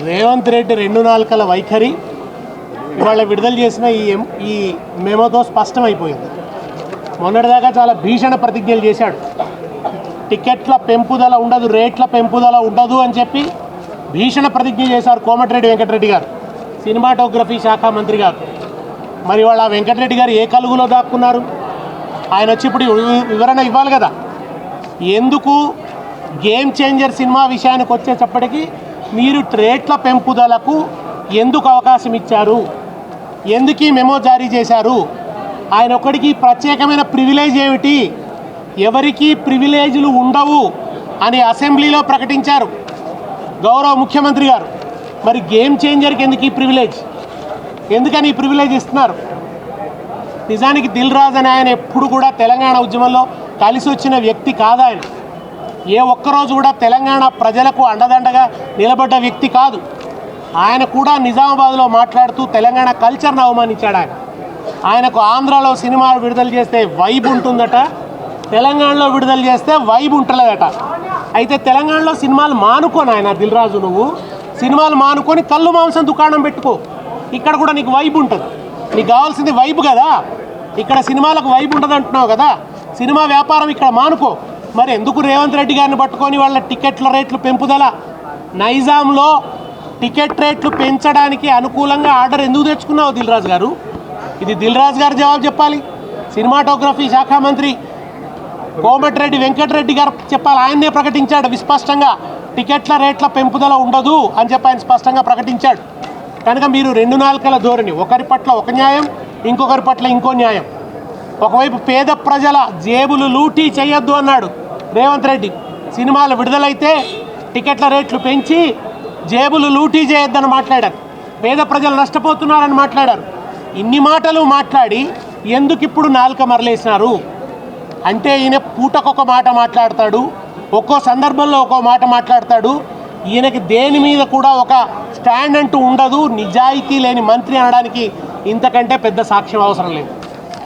రేవంత్ రెడ్డి రెండు నాలుకల వైఖరి ఇవాళ విడుదల చేసిన ఈ మెమోతో స్పష్టమైపోయింది. మొన్నటిదాకా చాలా భీషణ ప్రతిజ్ఞలు చేశాడు. టికెట్ల పెంపుదల ఉండదు, రేట్ల పెంపుదల ఉండదు అని చెప్పి భీషణ ప్రతిజ్ఞ చేశారు కోమటిరెడ్డి వెంకటరెడ్డి గారు, సినిమాటోగ్రఫీ శాఖ మంత్రి గారు. మరి వాళ్ళ వెంకటరెడ్డి గారు ఏ కలుగులో దాక్కున్నారు? ఆయన వచ్చి ఇప్పుడు వివరణ ఇవ్వాలి కదా. ఎందుకు గేమ్ చేంజర్ సినిమా విషయానికి వచ్చేటప్పటికీ మీరు రేట్ల పెంపుదలకు ఎందుకు అవకాశం ఇచ్చారు, ఎందుకు ఈ మెమో జారీ చేశారు, ఆయన ఒక్కడికి ప్రత్యేకమైన ప్రివిలేజ్ ఏమిటి, ఎవరికి ప్రివిలేజ్లు ఉండవు అని అసెంబ్లీలో ప్రకటించారు గౌరవ ముఖ్యమంత్రి గారు. మరి గేమ్ చేంజర్కి ఎందుకు ఈ ప్రివిలేజ్, ఎందుకని ఈ ప్రివిలేజ్ ఇస్తున్నారు? నిజానికి దిల్ రాజు అని ఆయన ఎప్పుడు కూడా తెలంగాణ ఉద్యమంలో కలిసి వచ్చిన వ్యక్తి కాదు. ఆయన ఏ ఒక్కరోజు కూడా తెలంగాణ ప్రజలకు అండదండగా నిలబడ్డ వ్యక్తి కాదు. ఆయన కూడా నిజామాబాద్లో మాట్లాడుతూ తెలంగాణ కల్చర్ను అవమానించాడు. ఆయనకు ఆంధ్రాలో సినిమాలు విడుదల చేస్తే వైబ్ ఉంటుందట, తెలంగాణలో విడుదల చేస్తే వైబ్ ఉంటలేదట. అయితే తెలంగాణలో సినిమాలు మానుకొని ఆయన దిల్ రాజు, నువ్వు సినిమాలు మానుకొని కళ్ళు మాంసం దుకాణం పెట్టుకో, ఇక్కడ కూడా నీకు వైబ్ ఉంటుంది. నీకు కావాల్సింది వైబ్ కదా, ఇక్కడ సినిమాలకు వైబ్ ఉంటుంది అంటున్నావు కదా, సినిమా వ్యాపారం ఇక్కడ మానుకో. మరి ఎందుకు రేవంత్ రెడ్డి గారిని పట్టుకొని వాళ్ళ టికెట్ల రేట్లు పెంపుదల, నైజాంలో టికెట్ రేట్లు పెంచడానికి అనుకూలంగా ఆర్డర్ ఎందుకు తెచ్చుకున్నావు దిల్ రాజు గారు? ఇది దిల్ రాజు గారు జవాబు చెప్పాలి. సినిమాటోగ్రఫీ శాఖ మంత్రి కోమటిరెడ్డి వెంకటరెడ్డి గారు చెప్పాలి. ఆయన్నే ప్రకటించాడు విస్పష్టంగా, టికెట్ల రేట్ల పెంపుదల ఉండదు అని చెప్పి ఆయన స్పష్టంగా ప్రకటించాడు. కనుక మీరు రెండు నాలుకల ధోరణి, ఒకరి పట్ల ఒక న్యాయం, ఇంకొకరి పట్ల ఇంకో న్యాయం. ఒకవైపు పేద ప్రజల జేబులు లూటీ చేయొద్దు అన్నాడు రేవంత్ రెడ్డి, సినిమాలు విడుదలైతే టికెట్ల రేట్లు పెంచి జేబులు లూటీ చేయొద్దని మాట్లాడారు, పేద ప్రజలు నష్టపోతున్నారని మాట్లాడారు. ఇన్ని మాటలు మాట్లాడి ఎందుకు ఇప్పుడు నాలుక మరలేసినారు అంటే, ఈయన పూటకొక మాట మాట్లాడతాడు, ఒక్కో సందర్భంలో ఒక్కో మాట మాట్లాడతాడు. ఈయనకి దేని మీద కూడా ఒక స్టాండ్ అంటూ ఉండదు. నిజాయితీ లేని మంత్రి అనడానికి ఇంతకంటే పెద్ద సాక్ష్యం అవసరం లేదు.